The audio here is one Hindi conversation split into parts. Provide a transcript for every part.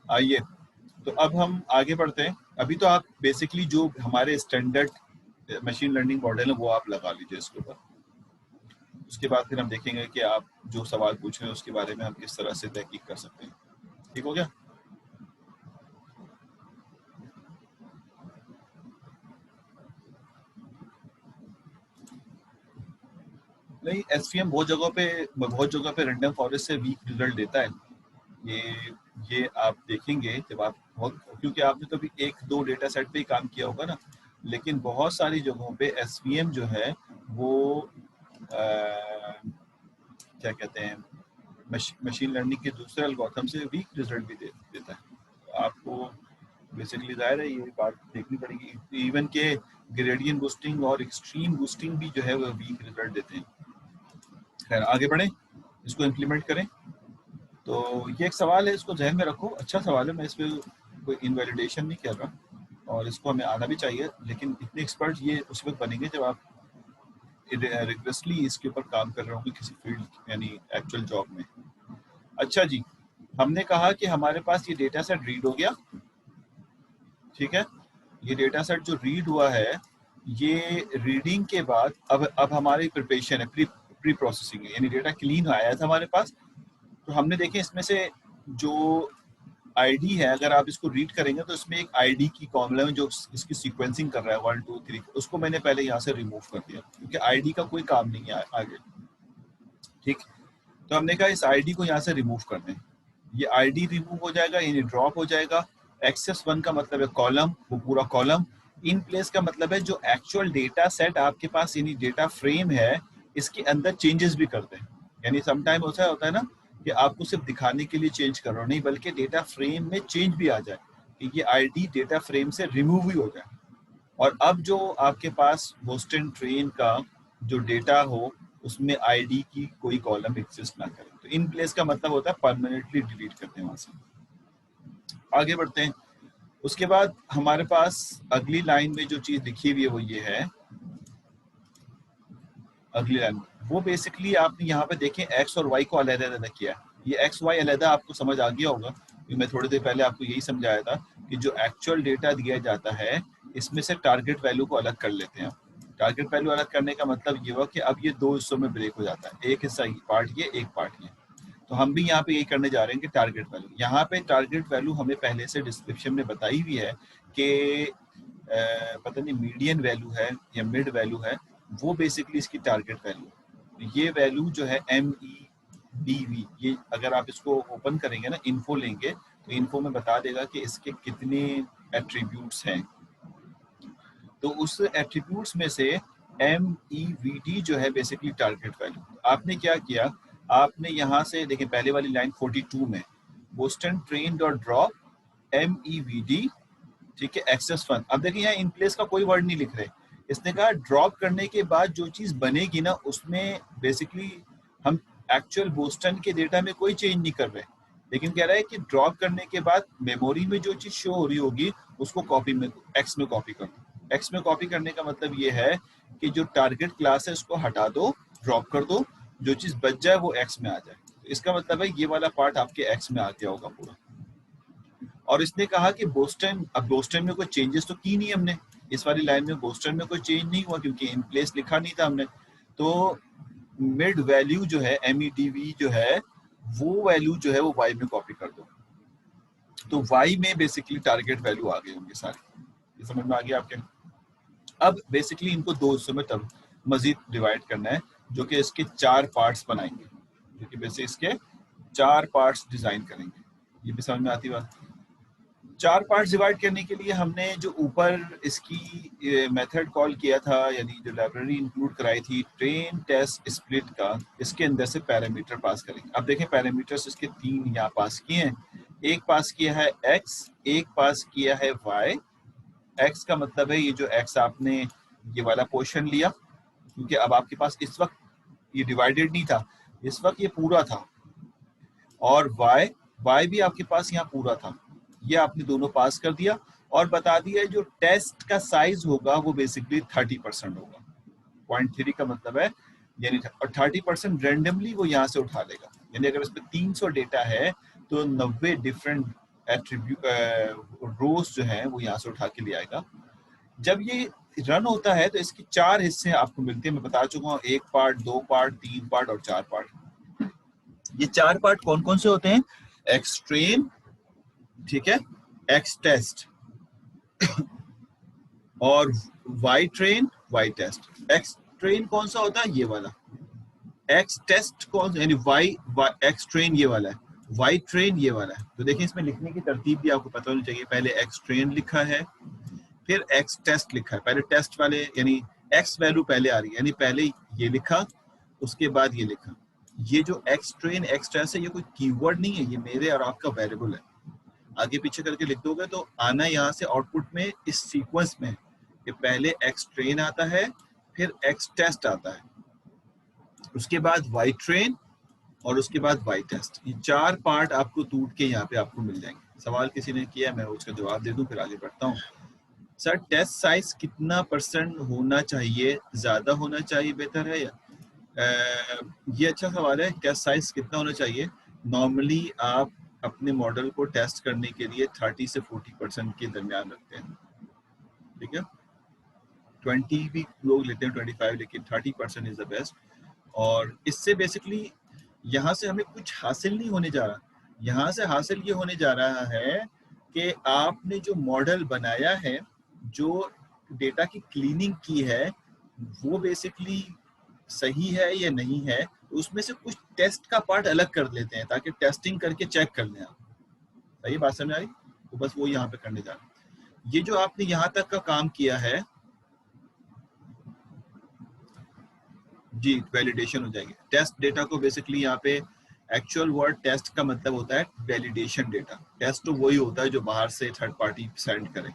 आइए, तो अब हम आगे बढ़ते हैं। अभी तो आप बेसिकली जो हमारे स्टैंडर्ड मशीन लर्निंग मॉडल है वो आप लगा लीजिए इसके ऊपर। उसके बाद फिर हम देखेंगे कि आप जो सवाल पूछ रहे हैं उसके बारे में हम किस तरह से तहकीक कर सकते हैं। ठीक हो गया? नहीं, एसवीएम बहुत जगह पे रैंडम फॉरेस्ट से वीक रिजल्ट देता है। ये आप देखेंगे जब आप बहुत, क्योंकि आपने तो अभी एक दो डेटा सेट पे ही काम किया होगा ना, लेकिन बहुत सारी जगहों पे एसवीएम जो है वो क्या कहते हैं, मशीन लर्निंग के दूसरे एल्गोरिथम से वीक रिजल्ट भी देता है। तो आपको बेसिकली जाहिर है ये बात देखनी पड़ेगी। इवन के ग्रेडियंट बूस्टिंग और एक्सट्रीम बूस्टिंग भी जो है वो वीक रिजल्ट देते हैं। खैर आगे बढ़ें, इसको इम्प्लीमेंट करें। तो ये एक सवाल है, इसको जहन में रखो, अच्छा सवाल है, मैं इस पर कोई इनवैलिडेशन नहीं कर रहा और इसको हमें आना भी चाहिए, लेकिन इतने एक्सपर्ट ये उस वक्त बनेंगे जब आप रिगरसली इसके ऊपर काम कर रहे होंगे किसी फील्ड यानी एक्चुअल जॉब में। अच्छा जी, हमने कहा कि हमारे पास ये डेटा सेट रीड हो गया। ठीक है, ये डेटा सेट जो रीड हुआ है, ये रीडिंग के बाद अब हमारी प्रिपरेशन है, प्री प्रोसेसिंग है, यानी डेटा क्लीन आया था हमारे पास। तो हमने देखे इसमें से जो आईडी है, अगर आप इसको रीड करेंगे तो इसमें एक आईडी की कॉलम है जो इसकी सीक्वेंसिंग कर रहा है 1 2 3, उसको मैंने पहले यहाँ से रिमूव कर दिया क्योंकि आईडी का कोई काम नहीं है आगे। ठीक, तो हमने कहा इस आईडी को यहाँ से रिमूव कर दें। ये आईडी रिमूव हो जाएगा, यानी ड्रॉप हो जाएगा। एक्सेस 1 का मतलब है कॉलम, वो पूरा कॉलम। इन प्लेस का मतलब है जो एक्चुअल डेटा सेट आपके पास यानी डेटा फ्रेम है, इसके अंदर चेंजेस भी कर दें। यानी समटाइम होता है ना कि आपको सिर्फ दिखाने के लिए चेंज कर रहा हो, नहीं बल्कि डेटा फ्रेम में चेंज भी आ जाए कि ये आईडी डेटा फ्रेम से रिमूव ही हो जाए। और अब जो आपके पास बोस्टन ट्रेन का जो डेटा हो उसमें आईडी की कोई कॉलम एग्जिस्ट ना करे। तो इन प्लेस का मतलब होता है परमानेंटली डिलीट करते हैं वहां से। आगे बढ़ते हैं। उसके बाद हमारे पास अगली लाइन में जो चीज लिखी हुई है वो ये है। अगली लाइन वो बेसिकली आपने यहाँ पे देखें एक्स और वाई को अलग-अलग किया है। ये एक्स वाई अलग आपको समझ आ गया होगा, मैं थोड़ी देर पहले आपको यही समझाया था कि जो एक्चुअल डेटा दिया जाता है इसमें से टारगेट वैल्यू को अलग कर लेते हैं। टारगेट वैल्यू अलग करने का मतलब ये हुआ कि अब ये दो हिस्सों में ब्रेक हो जाता है, एक हिस्सा पार्ट ये, एक पार्ट ये। तो हम भी यहाँ पे यही करने जा रहे हैं कि टारगेट वैल्यू, यहाँ पे टारगेट वैल्यू हमें पहले से डिस्क्रिप्शन में बताई हुई है कि पता नहीं मीडियन वैल्यू है या मिड वैल्यू है, वो बेसिकली इसकी टारगेट वैल्यू। ये वैल्यू जो है MEDV, ये अगर आप इसको ओपन करेंगे ना, इन्फो लेंगे तो इन्फो में बता देगा कि इसके कितने एट्रीब्यूट्स हैं। तो उस एट्रीब्यूट्स में से MEVD जो है बेसिकली टारगेट वैल्यू। आपने क्या किया, आपने यहाँ से देखिए पहले वाली लाइन 42 में Boston train dot drop MEVD, ठीक है, एक्सेस 1। अब देखिए यहाँ इन प्लेस का कोई वर्ड नहीं लिख रहे, इसने कहा ड्रॉप करने के बाद जो चीज बनेगी ना उसमें बेसिकली हम एक्चुअल बोस्टन के डेटा में कोई चेंज नहीं कर रहे, लेकिन कह रहा है कि ड्रॉप करने के बाद मेमोरी में जो चीज शो हो रही होगी उसको कॉपी में एक्स में कॉपी कर दो। एक्स में कॉपी करने का मतलब ये है कि जो टारगेट क्लास है उसको हटा दो, ड्रॉप कर दो, जो चीज बच जाए वो एक्स में आ जाए। तो इसका मतलब है ये वाला पार्ट आपके एक्स में आ गया होगा पूरा। और इसने कहा कि बोस्टन, अब बोस्टन में कोई चेंजेस तो की नहीं हमने, इस वाली लाइन में बोस्टन में कोई चेंज नहीं हुआ क्योंकि इन प्लेस लिखा नहीं था हमने। तो मिड वैल्यू जो है MEDV जो है वो वैल्यू जो है वो वाई में कॉपी कर दो। तो वाई में बेसिकली टारगेट वैल्यू आ गए होंगे सारे। ये समझ में आ गया आपके? अब बेसिकली इनको दो हिस्सों में तब मजीद डिवाइड करना है, जो कि इसके 4 पार्ट्स बनाएंगे, जो कि बेसिक इसके 4 पार्ट्स डिजाइन करेंगे। ये भी समझ में आती बात? 4 पार्ट्स डिवाइड करने के लिए हमने जो ऊपर इसकी मेथड कॉल किया था, यानी जो लाइब्रेरी इंक्लूड कराई थी ट्रेन टेस्ट स्प्लिट का, इसके अंदर से पैरामीटर पास करेंगे। अब देखें पैरामीटर्स इसके 3 यहाँ पास किए हैं। एक पास किया है x, एक पास किया है y। x का मतलब है ये जो x आपने ये वाला पोर्शन लिया, क्योंकि अब आपके पास इस वक्त ये डिवाइडेड नहीं था, इस वक्त ये पूरा था। और y भी आपके पास यहाँ पूरा था, ये आपने दोनों पास कर दिया और बता दिया जो टेस्ट का साइज होगा वो बेसिकली 30% होगा। 0.3 का मतलब है यानी 30% रेंडमली वो यहाँ से उठा लेगा। यानी अगर इसमें 300 डेटा है तो 90 डिफरेंट एट्रीब्यूट रोज जो है वो यहाँ से उठा के ले आएगा। जब ये रन होता है तो इसके 4 हिस्से आपको मिलते हैं, मैं बता चुका हूँ, 1 पार्ट, 2 पार्ट, 3 पार्ट और 4 पार्ट। ये 4 पार्ट कौन कौन से होते हैं? एक्स ट्रेन, ठीक है, एक्स टेस्ट और y train, y test. X train कौन सा होता है? ये वाला। एक्स टेस्ट कौन सा, यानी वाई एक्स ट्रेन ये वाला है, वाई ट्रेन ये वाला है। तो देखिए इसमें लिखने की तरतीब भी आपको पता होनी चाहिए। पहले एक्स ट्रेन लिखा है, फिर एक्स टेस्ट लिखा है। पहले टेस्ट वाले यानी एक्स वैल्यू पहले आ रही है, यानी पहले ये लिखा उसके बाद ये लिखा। ये जो एक्स ट्रेन एक्स टेस्ट है ये कोई कीवर्ड नहीं है, ये मेरे और आपका वेरिएबल है। आगे पीछे करके लिख दोगे तो आना यहाँ से आउटपुट में इस सीक्वेंस में कि पहले एक्स ट्रेन आता है, फिर एक्स टेस्ट आता है, उसके बाद वाई ट्रेन और उसके बाद वाई टेस्ट। ये 4 पार्ट आपको टूट के यहाँ पे आपको मिल जाएंगे। सवाल किसी ने किया, मैं उसका जवाब दे दूं फिर आगे बढ़ता हूँ। सर टेस्ट साइज कितना % होना चाहिए? ज्यादा होना चाहिए बेहतर है या ये अच्छा सवाल है। टेस्ट साइज कितना होना चाहिए? नॉर्मली आप अपने मॉडल को टेस्ट करने के लिए 30 से 40% के दरमियान रखते हैं, ठीक है। 20 भी लोग लेते हैं, 25, लेकिन 30% इज द बेस्ट। और इससे बेसिकली यहाँ से हमें कुछ हासिल नहीं होने जा रहा। यहाँ से हासिल ये होने जा रहा है कि आपने जो मॉडल बनाया है, जो डेटा की क्लीनिंग की है, वो बेसिकली सही है या नहीं है, उसमें से कुछ टेस्ट का पार्ट अलग कर लेते हैं ताकि टेस्टिंग करके चेक कर लें आप। सही बात समझ आई? तो बस वो यहाँ पे करने जा रहे हैं। ये जो आपने यहाँ तक का काम किया है जी, वैलिडेशन हो जाएगी। टेस्ट डेटा को बेसिकली यहाँ पे एक्चुअल वर्ड टेस्ट का मतलब होता है वैलिडेशन डेटा। टेस्ट तो वही होता है जो बाहर से थर्ड पार्टी सेंड करे।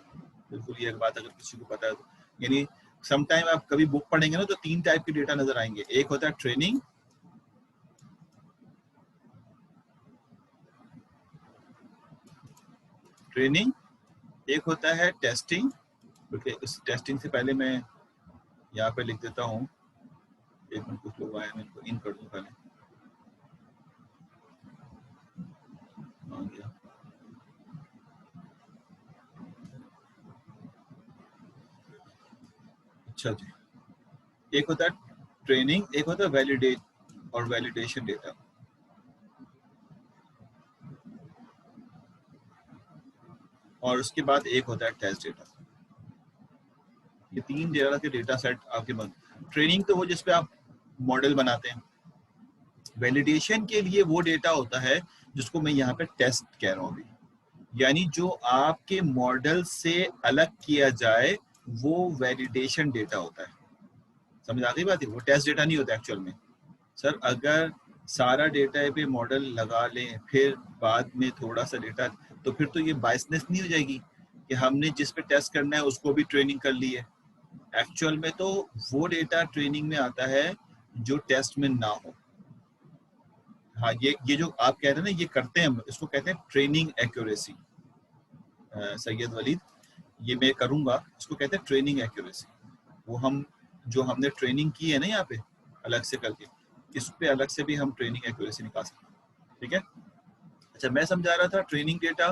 बिल्कुल ये बात अगर किसी को पता है तो, यानी समटाइम आप कभी बुक पढ़ेंगे ना तो 3 टाइप के डेटा नजर आएंगे। एक होता है ट्रेनिंग, एक होता है टेस्टिंग। क्योंकि इस टेस्टिंग से पहले मैं यहाँ पे लिख देता हूँ, एक मिनट, कुछ लोग आए, मैं इनको इन कर दूं पहले। आ गया। अच्छा जी, एक होता है ट्रेनिंग, एक होता है वैलिडेट और वैलिडेशन डेटा। और उसके बाद एक होता है टेस्ट डेटा। ये 3 तरह के डेटा सेट आपके पास। ट्रेनिंग तो वो जिसपे आप मॉडल बनाते हैं। वैलिडेशन के लिए वो डेटा होता है जिसको मैं यहाँ पे टेस्ट कह रहा हूँ अभी, यानी जो आपके मॉडल से अलग किया जाए वो वैलिडेशन डेटा होता है। समझ आ गई बात है? वो टेस्ट डेटा नहीं होता एक्चुअल में। सर अगर सारा डेटा पे मॉडल लगा लें फिर बाद में थोड़ा सा डेटा, तो फिर तो ये बायसनेस नहीं हो जाएगी कि हमने जिस पे टेस्ट करना है उसको भी ट्रेनिंग कर ली है। एक्चुअल में तो वो डेटा ट्रेनिंग में आता है जो टेस्ट में ना हो। हाँ, ये जो आप कह रहे हैं ना, ये करते हैं, इसको कहते हैं ट्रेनिंग एक्यूरेसी। सैयद वलीद, ये मैं करूंगा, इसको कहते हैं ट्रेनिंग एक्यूरेसी। वो हम जो हमने ट्रेनिंग की है ना यहाँ पे अलग से करके, इस पे अलग से भी हम ट्रेनिंग एक्यूरेसी निकाल सकते हैं, ठीक है। अच्छा, मैं समझा रहा था ट्रेनिंग डेटा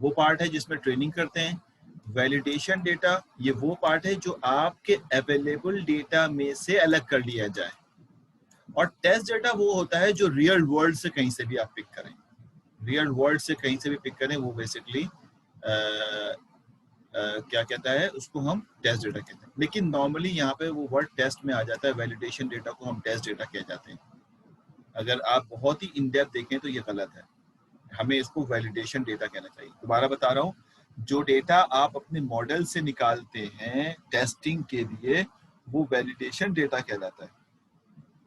वो पार्ट है जिसमें ट्रेनिंग करते हैं। वैलिडेशन डेटा ये वो पार्ट है जो आपके अवेलेबल डेटा में से अलग कर लिया जाए। और टेस्ट डेटा वो होता है जो रियल वर्ल्ड से कहीं से भी आप पिक करें। रियल वर्ल्ड से कहीं से भी पिक करें, वो बेसिकली क्या कहता है, उसको हम टेस्ट डेटा कहते हैं। लेकिन नॉर्मली यहाँ पे वो वर्ड टेस्ट में आ जाता है, वैलिडेशन डेटा को हम टेस्ट डेटा कह जाते हैं। अगर आप बहुत ही इन डेप्थ देखें तो ये गलत है, हमें इसको वैलिडेशन डेटा कहना चाहिए। दोबारा बता रहा हूँ, जो डेटा आप अपने मॉडल से निकालते हैं टेस्टिंग के लिए वो वैलिडेशन डेटा कहलाता है।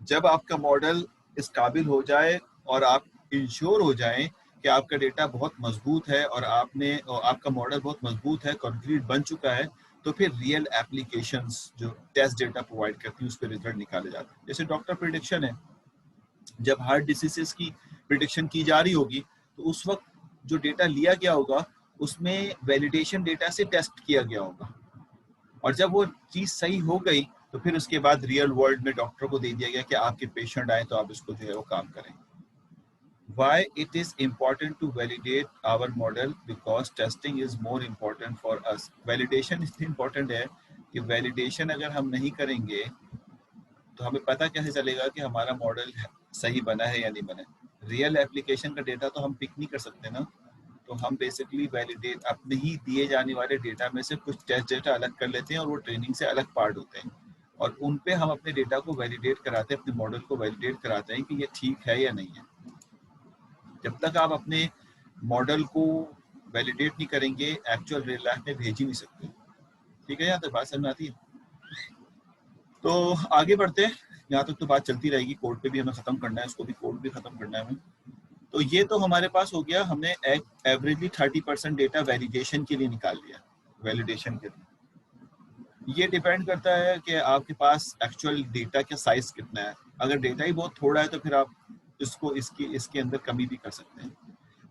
जब आपका मॉडल इस काबिल हो जाए और आप इंश्योर हो जाएं कि आपका डेटा बहुत मजबूत है और आपका मॉडल बहुत मजबूत है, कंक्रीट बन चुका है, तो फिर रियल एप्लीकेशंस जो टेस्ट डेटा प्रोवाइड करती है उस पर रिजल्ट निकाले जाते हैं। जैसे डॉक्टर प्रिडिक्शन है, जब हार्ट डिसीजेस की प्रिडिक्शन की जा रही होगी तो उस वक्त जो डेटा लिया गया होगा उसमें वैलिडेशन डेटा से टेस्ट किया गया होगा, और जब वो चीज सही हो गई तो फिर उसके बाद रियल वर्ल्ड में डॉक्टर को दे दिया गया कि आपके पेशेंट आए तो आप इसको जो है वो काम करें। Why it is important to validate our model? Because testing is more important for us. Validation इसलिए important है कि validation अगर हम नहीं करेंगे तो हमें पता कैसे चलेगा कि हमारा मॉडल सही बना है या नहीं बना है। रियल एप्लीकेशन का डेटा तो हम पिक नहीं कर सकते ना, तो हम बेसिकली वैलिडेट अपने ही दिए जाने वाले डेटा में से कुछ टेस्ट डेटा अलग कर लेते हैं और वो ट्रेनिंग से अलग पार्ट होते हैं और उन पे हम अपने डेटा को वैलिडेट कराते हैं, अपने मॉडल को वैलिडेट कराते हैं कि ये ठीक है या नहीं है। जब तक आप अपने मॉडल को वैलिडेट नहीं करेंगे एक्चुअल रियल लाइफ में भेज ही नहीं सकते। ठीक है, यहाँ तक बात समझ में आती है? तो आगे बढ़ते हैं, यहाँ तक तो बात चलती रहेगी, कोड पे भी हमें खत्म करना है, इसको भी कोड भी खत्म करना है हमें। तो ये तो हमारे पास हो गया, हमने एवरेजली 30% डेटा वैलिडेशन के लिए निकाल लिया, वैलिडेशन के लिए। ये डिपेंड करता है कि आपके पास एक्चुअल डेटा का साइज कितना है। अगर डेटा ही बहुत थोड़ा है तो फिर आप इसको इसके अंदर कमी भी कर सकते हैं।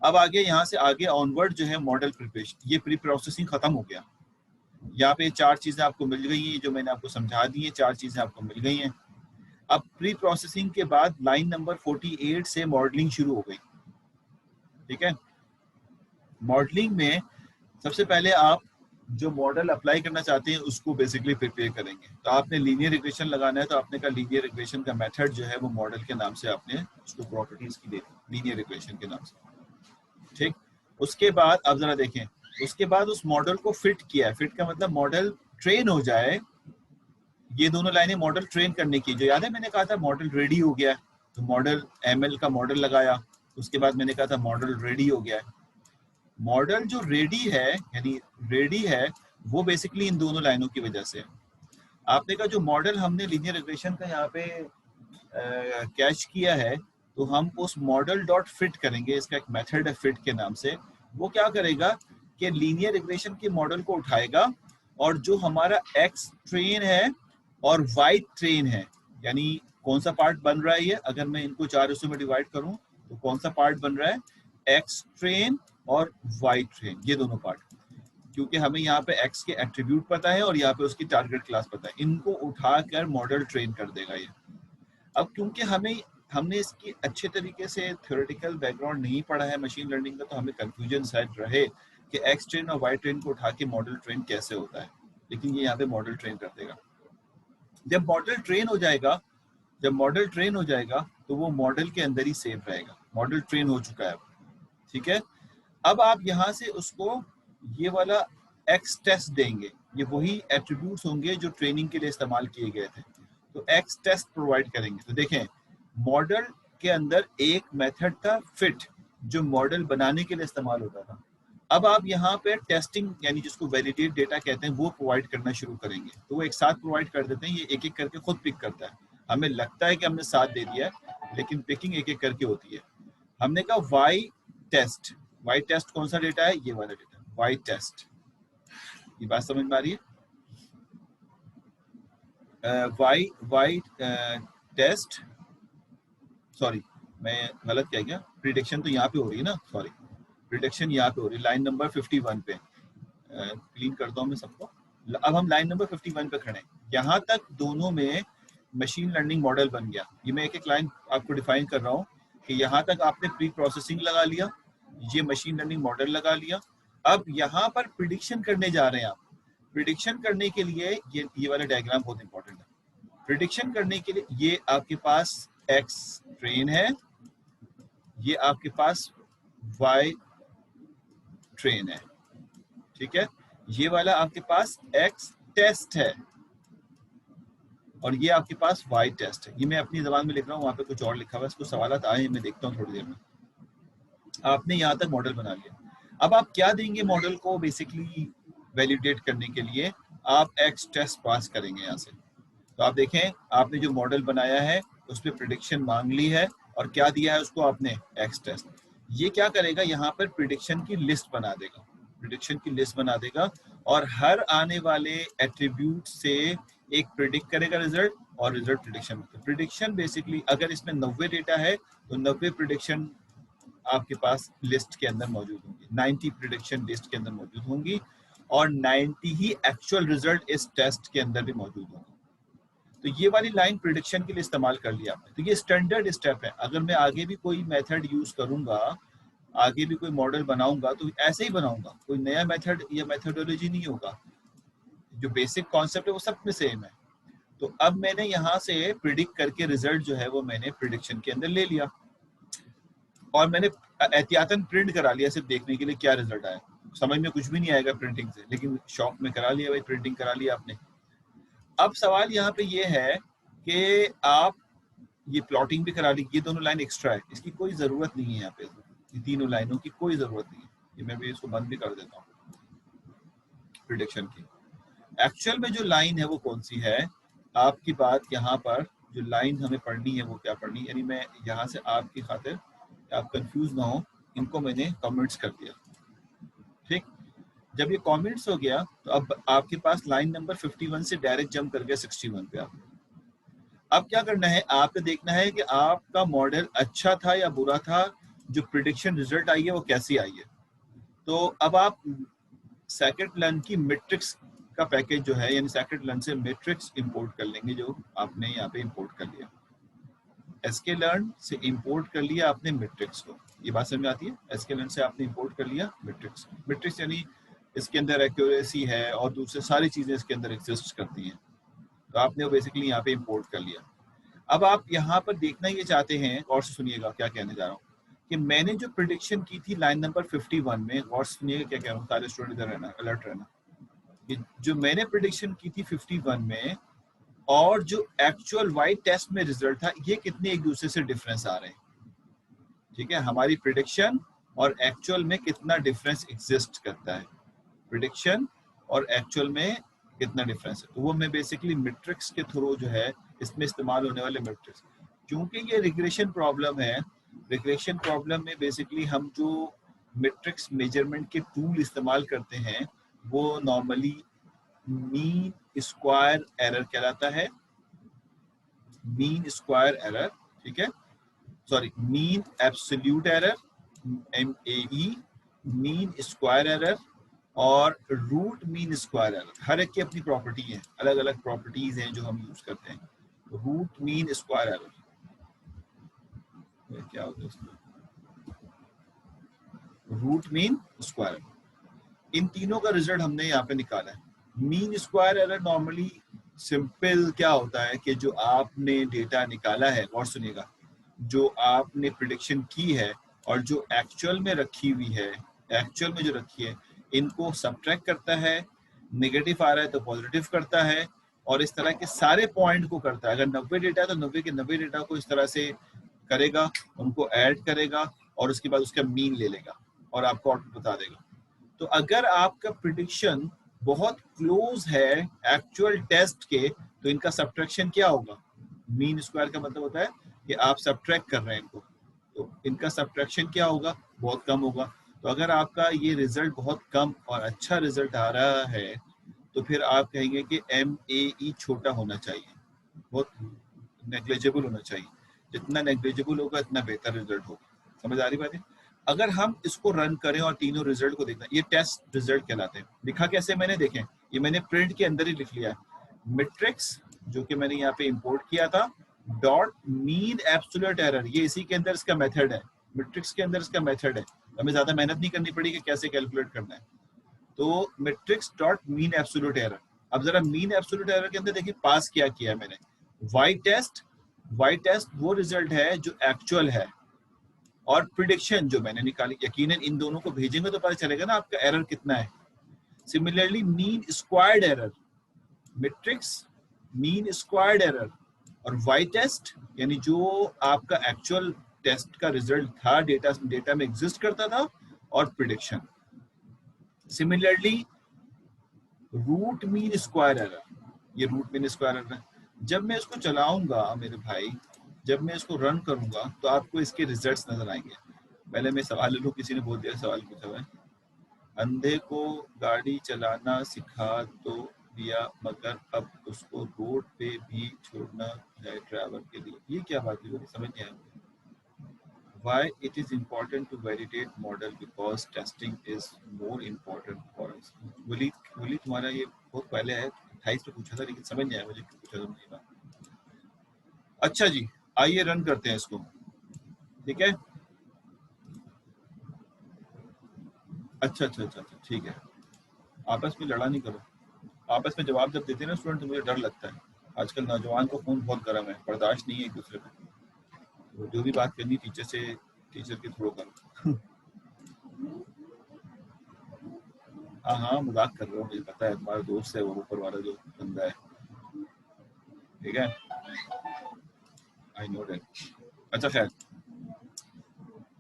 अब आगे यहाँ से आगे ऑनवर्ड जो है मॉडल प्रिपरेशन, ये प्री प्रोसेसिंग खत्म हो गया। यहाँ पे 4 चीजें आपको मिल गई हैं जो मैंने आपको समझा दी है, 4 चीजें आपको मिल गई हैं। अब प्री प्रोसेसिंग के बाद लाइन नंबर 48 से मॉडलिंग शुरू हो गई। ठीक है, मॉडलिंग में सबसे पहले आप जो मॉडल अप्लाई करना चाहते हैं उसको बेसिकली प्रिपेयर करेंगे। तो आपने लीनियर रिग्रेशन लगाना है तो आपने कहा लीनियर रिग्रेशन का मेथड जो है वो मॉडल के नाम से आपने उसको प्रॉपर्टीज की दे दी, लीनियर रिग्रेशन के नाम से। ठीक, उसके बाद अब जरा देखें, उसके बाद उस मॉडल को फिट किया। फिट का मतलब मॉडल ट्रेन हो जाए। ये दोनों लाइनें मॉडल ट्रेन करने की, जो याद है मैंने कहा था मॉडल रेडी हो गया, तो मॉडल एमएल का मॉडल लगाया, उसके बाद मैंने कहा था मॉडल रेडी हो गया। मॉडल जो रेडी है यानी रेडी है वो बेसिकली इन दोनों लाइनों की वजह से। आपने कहा जो मॉडल हमने लीनियर रिग्रेशन का यहाँ पे कैच किया है तो हम उस मॉडल डॉट फिट करेंगे, इसका एक मेथड है फिट के नाम से। वो क्या करेगा कि लीनियर रिग्रेशन के मॉडल को उठाएगा और जो हमारा एक्स ट्रेन है और वाई ट्रेन है, यानी कौन सा पार्ट बन रहा है ये, अगर मैं इनको 4 हिस्सों में डिवाइड करूं तो कौन सा पार्ट बन रहा है, एक्स ट्रेन और वाई ट्रेन, ये दोनों पार्ट। क्योंकि हमें यहाँ पे एक्स के एट्रीब्यूट पता है और यहाँ पे उसकी टारगेट क्लास पता है, इनको उठाकर मॉडल ट्रेन कर देगा ये। अब क्योंकि हमने इसकी अच्छे तरीके से थ्योरेटिकल बैकग्राउंड नहीं पढ़ा है मशीन लर्निंग का, तो हमें कंफ्यूजन शायद रहे कि एक्स ट्रेन और वाई ट्रेन को उठा के मॉडल ट्रेन कैसे होता है, लेकिन ये यहाँ पे मॉडल ट्रेन कर देगा। जब मॉडल ट्रेन हो जाएगा, जब मॉडल ट्रेन हो जाएगा तो वो मॉडल के अंदर ही सेव रहेगा, मॉडल ट्रेन हो चुका है। ठीक है, अब आप यहाँ से उसको ये वाला एक्स टेस्ट देंगे, ये वही एट्रीब्यूट्स होंगे जो ट्रेनिंग के लिए इस्तेमाल किए गए थे, तो एक्स टेस्ट प्रोवाइड करेंगे। तो देखें मॉडल के अंदर एक मेथड था फिट जो मॉडल बनाने के लिए इस्तेमाल होता था। अब आप यहाँ पे टेस्टिंग यानी जिसको वैलिडेट डेटा कहते हैं वो प्रोवाइड करना शुरू करेंगे, तो वो एक साथ प्रोवाइड कर देते हैं, ये एक एक करके खुद पिक करता है। हमें लगता है कि हमने साथ दे दिया है लेकिन पिकिंग एक एक करके होती है। हमने कहा वाई टेस्ट, वाई टेस्ट कौन सा डेटा है, ये वाला डेटा वाई टेस्ट। ये बात समझ में आ रही है? वाई टेस्ट, सॉरी मैं गलत कह गया, प्रिडिक्शन तो यहाँ पे हो रही है ना, सॉरी प्रिडिक्शन यहाँ पे हो रही है लाइन नंबर 51 पे। क्लीन करता हूँ मैं सबको। अब हम लाइन नंबर 51 पे खड़े हैं, यहाँ तक दोनों में मशीन लर्निंग मॉडल बन गया। ये मैं एक एक लाइन आपको डिफाइन कर रहा हूँ कि यहाँ तक आपने प्री प्रोसेसिंग लगा लिया, ये मशीन लर्निंग मॉडल लगा लिया। अब यहाँ पर प्रिडिक्शन करने जा रहे हैं आप। प्रिडिक्शन करने के लिए ये वाला डायग्राम बहुत इंपॉर्टेंट है। प्रिडिक्शन करने के लिए ये आपके पास एक्स ट्रेन है, ये आपके पास वाई ट्रेन है। ठीक है, ये वाला आपके पास एक्स टेस्ट है और ये आपके पास वाई टेस्ट है। ये मैं अपनी जबान में लिख रहा हूँ, वहां पे कुछ और लिखा हुआ है, इसको सवाल आए मैं देखता हूँ थोड़ी देर में। आपने यहाँ तक मॉडल बना लिया, अब आप क्या देंगे मॉडल को बेसिकली वैलिडेट करने के लिए, आप एक्स टेस्ट पास करेंगे यहाँ से। तो आप देखें आपने जो मॉडल बनाया है उस पर प्रिडिक्शन मांग ली है और क्या दिया है उसको आपने, एक्स टेस्ट। ये क्या करेगा, यहाँ पर प्रिडिक्शन की लिस्ट बना देगा, प्रिडिक्शन की लिस्ट बना देगा और हर आने वाले एट्रीब्यूट से एक प्रिडिक्ट करेगा रिजल्ट और रिजल्ट प्रिडिक्शन। प्रिडिक्शन बेसिकली अगर इसमें 90 डेटा है तो 90 प्रिडिक्शन आपके पास लिस्ट के अंदर मौजूद होंगी, 90 प्रिडिक्शन लिस्ट के अंदर मौजूद होंगी और 90 ही एक्चुअल रिजल्ट इस टेस्ट के अंदर भी मौजूद होंगे। तो ये वाली लाइन प्रिडिक्शन के लिए इस्तेमाल कर लिया आपने। तो ये स्टैंडर्ड स्टेप है। अगर मैं आगे भी कोई मेथड यूज करूंगा, आगे भी कोई मॉडल बनाऊंगा, तो ऐसे ही बनाऊंगा, कोई नया मेथड या मेथोडोलॉजी नहीं होगा। जो बेसिक कॉन्सेप्ट है वो सब में सेम है। तो अब मैंने यहाँ से प्रिडिक्ट करके रिजल्ट जो है वो मैंने प्रिडिक्शन के अंदर ले लिया, और मैंने एहतियातन प्रिंट करा लिया सिर्फ देखने के लिए क्या रिजल्ट आया। समझ में कुछ भी नहीं आएगा प्रिंटिंग से, लेकिन शौक में करा लिया भाई, प्रिंटिंग करा लिया आपने। अब सवाल यहाँ पे ये है कि आप ये प्लॉटिंग भी करा ली, ये दोनों लाइन एक्स्ट्रा है, इसकी कोई जरूरत नहीं है यहाँ पे, ये तीनों लाइनों की कोई जरूरत नहीं है। ये मैं भी इसको बंद भी कर देता हूँ प्रिडिक्शन की। एक्चुअल में जो लाइन है वो कौन सी है, आपकी बात यहाँ पर जो लाइन हमें पढ़नी है वो क्या पढ़नी है, यानी मैं यहाँ से आपकी खातिर, आप कंफ्यूज ना हो, इनको मैंने कमेंट्स कर दिया। ठीक, जब ये कमेंट्स हो गया तो अब आपके पास लाइन नंबर 51 से डायरेक्ट जंप कर गया 61 पे। आप अब क्या करना है, आपको देखना है कि आपका मॉडल अच्छा था या बुरा था, जो प्रिडिक्शन रिजल्ट आई है वो कैसी आई है। तो अब आप scikit-learn की मैट्रिक्स का पैकेज जो है, यानी scikit-learn से मैट्रिक्स इंपोर्ट कर लेंगे, जो आपने यहाँ पे इंपोर्ट कर लिया। sklearn से इंपोर्ट कर लिया आपने मैट्रिक्स को, ये बात समझ में आती है। sklearn से आपने इंपोर्ट कर लिया मैट्रिक्स। मैट्रिक्स यानी इसके अंदर एक्यूरेसी है और दूसरी सारी चीजें इसके अंदर एग्जिस्ट करती हैं, तो आपने वो बेसिकली यहाँ पे इंपोर्ट कर लिया। अब आप यहाँ पर देखना ये चाहते हैं, और सुनिएगा क्या कहने जा रहा हूँ, कि मैंने जो प्रिडिक्शन की थी लाइन नंबर 51 में, और सुनिएगा क्या कह रहा हूँ, सारे स्टूडेंट इधर रहना, अलर्ट रहना, कि जो मैंने प्रिडिक्शन की थी 51 में और जो एक्चुअल वाइट टेस्ट में रिजल्ट था, ये कितने एक दूसरे से डिफरेंस आ रहे हैं। ठीक है, हमारी प्रिडिक्शन और एक्चुअल में कितना डिफरेंस एग्जिस्ट करता है, प्रिडिक्शन और एक्चुअल में कितना डिफरेंस है। तो वो मैं बेसिकली मैट्रिक्स के थ्रू जो है, इसमें इस्तेमाल होने वाले मैट्रिक्स, क्योंकि ये रिग्रेशन प्रॉब्लम है, रिग्रेशन प्रॉब्लम में बेसिकली हम जो मैट्रिक्स मेजरमेंट के टूल इस्तेमाल करते हैं वो नॉर्मली मीन स्क्वायर एरर कहलाता है। मीन स्क्वायर एरर, ठीक है, sorry, mean absolute error, MAE, mean square error और रूट मीन स्क्वायर एरर। हर एक की अपनी प्रॉपर्टी है, अलग अलग प्रॉपर्टीज हैं जो हम यूज करते हैं। रूट मीन स्क्वायर एरर क्या होता है इसमें, रूट मीन स्क्वायर, इन तीनों का रिजल्ट हमने यहाँ पे निकाला है। Mean square error normally simple क्या होता है कि जो आपने डेटा निकाला है, और सुनिएगा, जो आपने प्रिडिक्शन की है और जो एक्चुअल में रखी हुई है, एक्चुअल में जो रखी है, इनको सब्ट्रैक्ट करता है, नेगेटिव आ रहा है तो पॉजिटिव करता है, और इस तरह के सारे पॉइंट को करता है। अगर 90 डेटा है तो 90 के 90 डेटा को इस तरह से करेगा, उनको ऐड करेगा और उसके बाद उसका मीन ले लेगा और आपको आउटपुट बता देगा। तो अगर आपका प्रिडिक्शन बहुत क्लोज है एक्चुअल टेस्ट के, तो इनका सब्ट्रैक्शन क्या होगा, मीन स्क्वायर का मतलब होता है कि आप सब्ट्रैक्ट कर रहे हैं इनको, तो इनका सब्ट्रैक्शन क्या होगा, बहुत कम होगा। तो अगर आपका ये रिजल्ट बहुत कम और अच्छा रिजल्ट आ रहा है, तो फिर आप कहेंगे कि MAE छोटा होना चाहिए, बहुत नेग्लिजिबल होना चाहिए। जितना नेग्लिजिबल होगा इतना बेहतर रिजल्ट होगा। समझ आ रही बात है। अगर हम इसको रन करें और तीनों रिजल्ट को देखना, ये टेस्ट रिजल्ट कहलाते हैं। लिखा कैसे मैंने, देखें, ये मैंने प्रिंट के अंदर ही लिख लिया है। मैट्रिक्स जो कि मैंने यहाँ पे इंपोर्ट किया था, डॉट मीन एब्सोल्यूट एरर, ये इसी के अंदर इसका मेथड है, मैट्रिक्स के अंदर इसका मेथड है, हमें ज्यादा मेहनत नहीं करनी पड़ी कि कैसे कैलकुलेट करना है। तो matrix dot mean absolute error. अब जरा मीन एब्सोल्यूट एरर के अंदर देखिए पास क्या किया मैंने, वाई टेस्ट वो रिजल्ट है जो एक्चुअल है, और प्रिडिक्शन जो मैंने निकाली, यकीनन इन दोनों को भेजेंगे तो पता चलेगा ना आपका एरर कितना है। Similarly mean squared error, metrics mean squared error, और वाई टेस्ट यानी जो आपका एक्चुअल टेस्ट का रिजल्ट था, डेटा में एग्जिस्ट करता था, और prediction. Similarly root mean square error, ये रूट मीन स्क्वायर एरर है। जब मैं इसको चलाऊंगा मेरे भाई, जब मैं इसको रन करूंगा तो आपको इसके रिजल्ट्स नजर आएंगे। पहले मैं सवाल ले लूं, किसी ने बोल दिया सवाल पूछा हुआ है, अंधे को गाड़ी चलाना सिखा तो दिया मगर अब उसको रोड पे भी छोड़ना है ड्राइवर के लिए, ये क्या बात है, समझ नहीं आया। Why it is important to validate model because testing is more important for us. बोली तुम्हारा ये बहुत पहले है, 28 पे पूछा था, लेकिन समझ नहीं आया मुझे क्यों पूछा तुमने ये बात। अच्छा जी, आइए रन करते हैं इसको, ठीक है। अच्छा अच्छा अच्छा अच्छा, ठीक है। आपस में लड़ा नहीं करो। आपस में जवाब जब देते हैं ना स्टूडेंट, तो मुझे डर लगता है। आजकल नौजवान को खून बहुत गर्म है, बर्दाश्त नहीं है एक दूसरे में। तो जो भी बात करनी टीचर से, टीचर के थ्रू करो। हाँ हाँ, मजाक कर रहा हूँ, मुझे पता है तुम्हारा दोस्त है वो ऊपर वाला जो बंदा है, ठीक है। I know that. अच्छा खैर,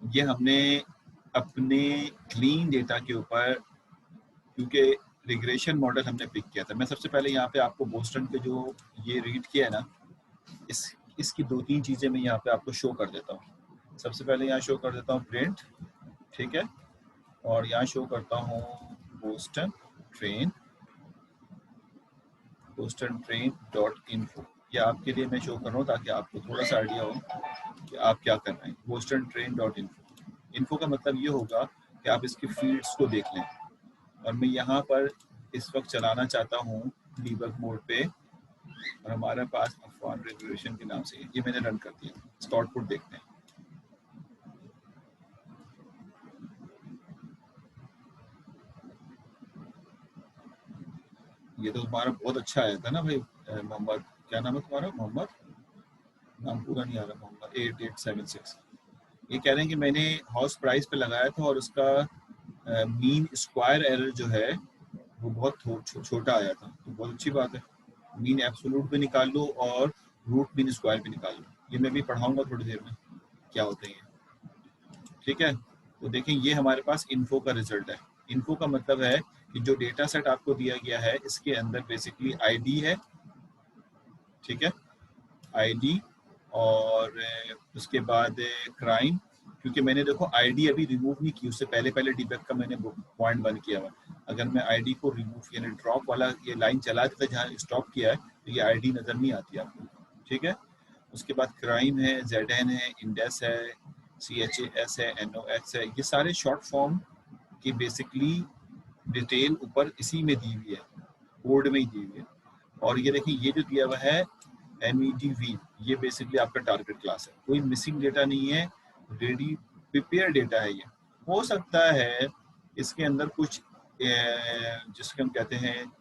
ये हमने अपने क्लीन डेटा के ऊपर, क्योंकि रिग्रेशन मॉडल हमने पिक किया था। मैं सबसे पहले यहाँ पे आपको बोस्टन के जो ये रीड किया है ना, इस इसकी दो तीन चीज़ें मैं यहाँ पे आपको शो कर देता हूँ। सबसे पहले यहाँ शो कर देता हूँ प्रिंट, ठीक है, और यहाँ शो करता हूँ Boston train, Boston train dot info. ये आपके लिए मैं शो कर रहा हूँ ताकि आपको थोड़ा सा आइडिया हो कि आप क्या कर रहे हैं। Boston train dot info, info का मतलब ये होगा कि आप इसकी फील्ड्स को देख लें। और मैं यहाँ पर इस वक्त चलाना चाहता हूँ डीबग मोड पे, और हमारे पास अफवान रेगुलेशन के नाम से ये मैंने रन कर दिया। इसका आउटपुट देखते हैं। ये तो हमारा बहुत अच्छा आया था ना भाई। मोहम्मद, क्या नाम है तुम्हारा? मोहम्मद, नाम पूरा नहीं आ रहा। मोहम्मद 8876। ये कह रहे हैं कि मैंने हाउस प्राइस पे लगाया था और उसका मीन स्क्वायर एरर जो है वो बहुत छोटा आया था। तो बहुत अच्छी बात है। मीन एब्सोल्यूट भी निकाल लो और रूट मीन स्क्वायर भी निकाल लो। ये मैं भी पढ़ाऊंगा थोड़ी देर में क्या होते हैं, ठीक है। तो देखें, ये हमारे पास इन्फो का रिजल्ट है। इन्फो का मतलब है कि जो डेटा सेट आपको दिया गया है इसके अंदर बेसिकली आईडी है, ठीक है, आईडी, और उसके बाद क्राइम। क्योंकि मैंने देखो आईडी अभी रिमूव नहीं की, उससे पहले पहले डीबग का मैंने पॉइंट बंद किया हुआ। अगर मैं आईडी को रिमूव यानी ड्रॉप वाला ये लाइन चला देता जहाँ स्टॉप किया है, तो ये आईडी नज़र नहीं आती आपको, ठीक है। उसके बाद क्राइम है, ZN है, इंडेस है, CHAS है, NOX है। ये सारे शॉर्ट फॉर्म की बेसिकली डिटेल ऊपर इसी में दी हुई है, कोड में ही दी हुई है। और ये देखिए, ये जो दिया हुआ है MEDV, ये बेसिकली आपका टारगेट क्लास है। कोई मिसिंग डेटा नहीं है, रेडी प्रिपेयर डेटा है। ये हो सकता है इसके अंदर कुछ जिसके हम कहते हैं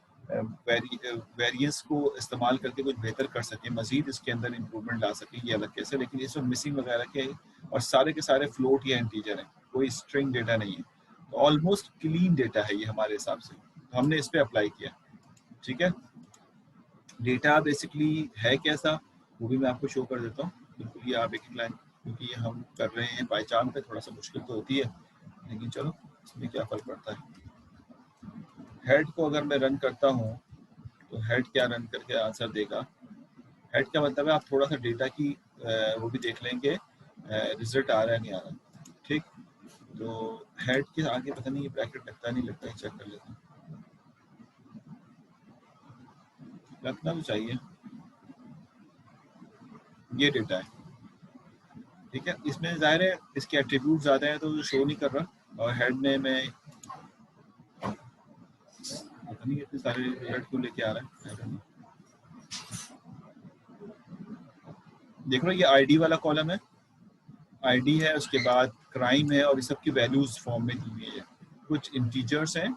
वेरिएंस को इस्तेमाल करके कुछ बेहतर कर सकें, मजीद इसके अंदर इम्प्रूवमेंट ला सकें, ये अलग कैसे। लेकिन इसमें मिसिंग वगैरह के और सारे के सारे फ्लोट या इंटीजर हैं, कोई स्ट्रिंग डेटा नहीं है। तो ऑलमोस्ट क्लीन डेटा है ये हमारे हिसाब से, तो हमने इस पर अप्लाई किया, ठीक है। डेटा बेसिकली है कैसा वो भी मैं आपको शो कर देता हूँ। बिल्कुल ये आप एक लाइन, क्योंकि ये हम कर रहे हैं बाई चांस पे, थोड़ा सा मुश्किल तो होती है, लेकिन चलो इसमें क्या फ़र्क पड़ता है। हेड को अगर मैं रन करता हूँ तो हेड क्या रन करके आंसर देगा। हेड का मतलब है आप थोड़ा सा डेटा की वो भी देख लेंगे, रिजल्ट आ रहा है नहीं आ रहा, ठीक। तो हेड के आगे पता नहीं ये ब्रैकेट लगता नहीं लगता है, चेक कर लेते हैं। लगना तो चाहिए। ये डेटा है, ठीक है। इसमें ज़ाहिर है इसके एट्रीब्यूट ज़्यादा है तो शो नहीं कर रहा। और हेड में मैं पता नहीं इतने सारे रिजल्ट क्यों लेके आ रहा है। देख रहे हो ये आईडी वाला कॉलम है, आईडी है, उसके बाद क्राइम है, और ये सब की वैल्यूज फॉर्म में दी हुई है। कुछ इंटीजर्स हैं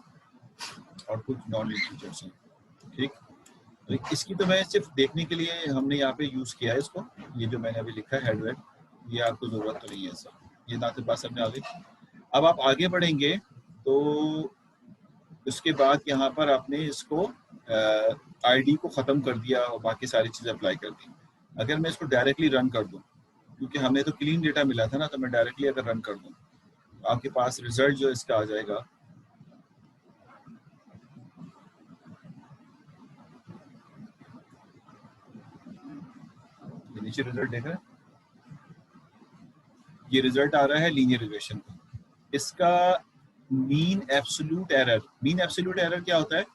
और कुछ नॉन इंटीजर्स हैं, ठीक। तो इसकी तो मैं सिर्फ देखने के लिए हमने यहाँ पे यूज़ किया है इसको। ये जो मैंने अभी लिखा है हेड वेड, ये आपको ज़रूरत तो नहीं है ऐसा। ये ना तो बात समझ आ गई। अब आप आगे बढ़ेंगे तो उसके बाद यहाँ पर आपने इसको आईडी को ख़त्म कर दिया और बाकी सारी चीज़ें अप्लाई कर दी। अगर मैं इसको डायरेक्टली रन कर दूँ, क्योंकि हमें तो क्लीन डेटा मिला था ना, तो मैं डायरेक्टली अगर रन कर दूँ तो आपके पास रिजल्ट जो इसका आ जाएगा। ये नीचे रिजल्ट देख रहे हैं, ये रिजल्ट आ रहा है लीनियर रिग्रेशन का। इसका mean absolute error, mean absolute error क्या होता है?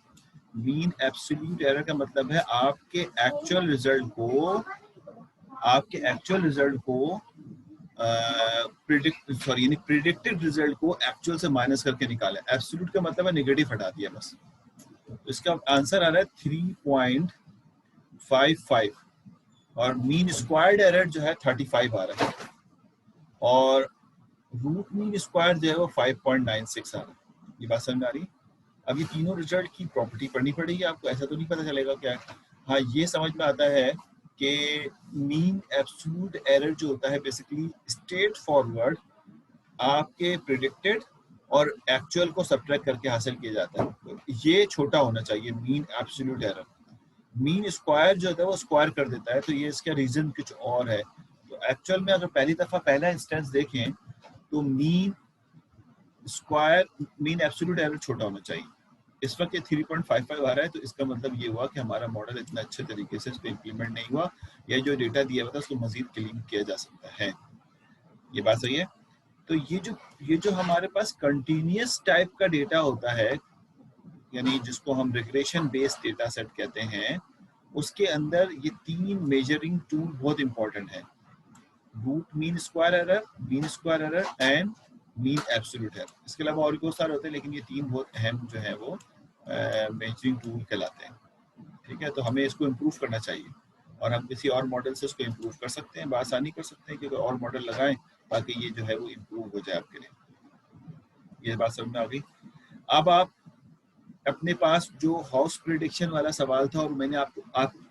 मीन एब्सोल्यूट एरर का मतलब है आपके एक्चुअल रिजल्ट को, आपके एक्चुअल रिजल्ट को प्रिडिक्टेड रिजल्ट को एक्चुअल से माइनस करके निकाला। एब्सोल्यूट का मतलब है नेगेटिव हटा दिया बस। तो इसका आंसर आ रहा है 3.55, और मीन स्क्वायर्ड एरर जो है 35 आ रहा है, और रूट मीन स्क्वायर जो है वो 5.96 आ रहा है। ये बात समझ में आ रही है? अब ये तीनों रिजल्ट की प्रॉपर्टी पढ़नी पड़ेगी आपको, ऐसा तो नहीं पता चलेगा क्या है। हाँ, ये समझ में आता है कि मीन एब्सोल्यूट एरर जो होता है बेसिकली स्ट्रेट फॉरवर्ड आपके प्रिडिक्टेड और एक्चुअल को सब्ट्रैक्ट करके हासिल किया जाता है। तो ये छोटा होना चाहिए mean absolute error. Mean square जो होता है वो स्क्वायर कर देता है, तो ये इसका रीजन कुछ और है। तो एक्चुअल में अगर पहली दफा पहला इंस्टेंस देखें तो mean square mean absolute error छोटा होना चाहिए। इस वक्त ये 3.55 आ रहा है, तो इसका मतलब ये हुआ कि हमारा मॉडल इतना अच्छे तरीके से इस पर इम्प्लीमेंट नहीं हुआ, या जो डेटा दिया हुआ था उसको मजीद क्लीन किया जा सकता है। ये बात सही है? तो ये जो हमारे पास कंटिन्यूस टाइप का डेटा होता है, यानी जिसको हम रिग्रेशन बेस्ड डेटा सेट कहते हैं, उसके अंदर ये तीन मेजरिंग टूल बहुत इंपॉर्टेंट है: root mean square error and mean absolute error. इसके अलावा और भी बहुत सारे होते हैं, लेकिन ये तीन बहुत अहम जो है वो मेजरिंग टूल कहलाते हैं। ठीक है, तो हमें इसको इम्प्रूव करना चाहिए, और हम किसी और मॉडल से इसको इम्प्रूव कर सकते हैं, आसानी कर सकते हैं कि और मॉडल लगाएं ताकि ये जो है वो इम्प्रूव हो जाए आपके लिए। ये बात समझ में आ गई? अब आप अपने पास जो हाउस प्रिडिक्शन वाला सवाल था, और मैंने आप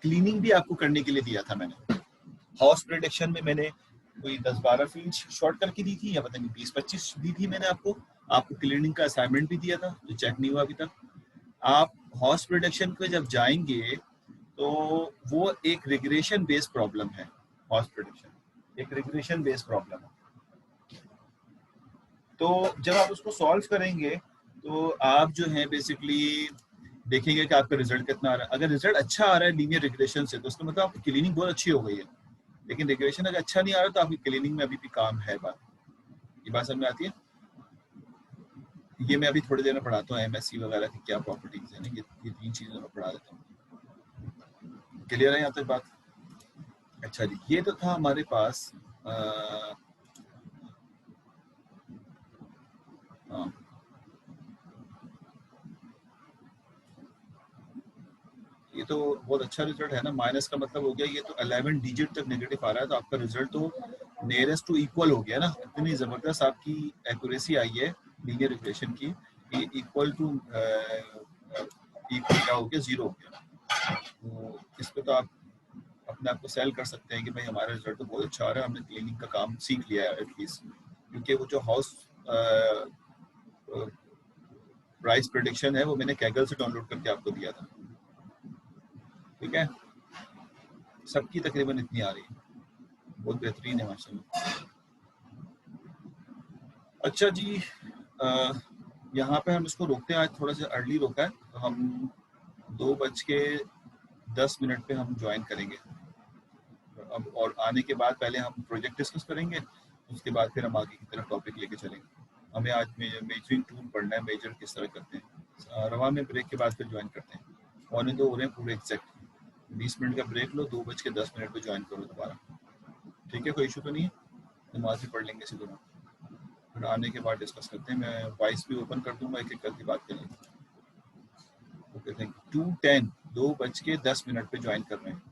क्लीनिंग भी आपको करने के लिए दिया था, मैंने हाउस प्रिडिक्शन में मैंने कोई 10-12 फील्ड शॉर्ट करके दी थी, या पता नहीं 20-25 दी थी मैंने आपको क्लीनिंग का असाइनमेंट भी दिया था जो चेक नहीं हुआ अभी तक। आप हाउस प्रिडिक्शन पे जब जाएंगे तो वो एक रिग्रेशन बेस्ड प्रॉब्लम है। हाउस प्रिडिक्शन एक रिग्रेशन बेस्ड प्रॉब्लम है, तो जब आप उसको सॉल्व करेंगे तो आप जो है बेसिकली देखेंगे कि आपका रिजल्ट कितना आ रहा है। अगर रिजल्ट अच्छा आ रहा है लीनियर रिग्रेशन से, तो उसका मतलब आपकी क्लीनिंग बहुत अच्छी हो गई है। लेकिन रिग्रेशन अगर अच्छा नहीं आ रहा तो आपकी क्लीनिंग में अभी भी काम है। ये बात समझ में आती है? ये मैं अभी थोड़ी देर में पढ़ाता हूँ एमएससी वगैरह की क्या प्रॉपर्टीज है ना, ये तीन चीजें मैं पढ़ा देता हूँ। क्लियर है यहाँ तक बात? अच्छा जी, ये तो था हमारे पास हाँ, ये तो बहुत अच्छा रिजल्ट है ना। माइनस का मतलब हो गया ये तो 11 डिजिट तक नेगेटिव आ रहा है, तो आपका रिजल्ट तो नियरेस्ट टू इक्वल हो गया ना। इतनी जबरदस्त आपकी एक्यूरेसी आई है लीनियर रिग्रेशन की, इक्वल टू इक्वल क्या हो गया, 0 हो गया। तो इस पे तो आप अपने आप को सेल कर सकते हैं कि भाई हमारा रिजल्ट तो बहुत अच्छा आ रहा है, हमने क्लीनिंग का काम सीख लिया है एटलीस्ट। क्योंकि वो जो हाउस प्राइस प्रेडिक्शन है वो मैंने कैगल से डाउनलोड करके आपको दिया था। ठीक है, सबकी तकरीबन इतनी आ रही है, बहुत बेहतरीन है माशाल्लाह। अच्छा जी, यहाँ पे हम इसको रोकते हैं, आज थोड़ा सा अर्ली रोका है, तो हम 2:10 पे हम ज्वाइन करेंगे। अब और आने के बाद पहले हम प्रोजेक्ट डिस्कस करेंगे, उसके बाद फिर हम आगे की तरफ टॉपिक लेके चलेंगे। हमें आज मेजरिंग टूल पढ़ना है, मेजर किस तरह करते हैं। रवा में ब्रेक के बाद फिर ज्वाइन करते हैं। 1:45 हो रहे हैं पूरे एग्जैक्ट। 20 मिनट का ब्रेक लो, 2:10 पे ज्वाइन करो दोबारा। ठीक है, कोई इशू तो नहीं है? नमाज भी पढ़ लेंगे इसी दोनों, फिर आने के बाद डिस्कस करते हैं। मैं वॉइस भी ओपन कर दूंगा, एक एक करके बात करेंगे। Okay, thank you. 2:10 पे ज्वाइन कर रहे हैं।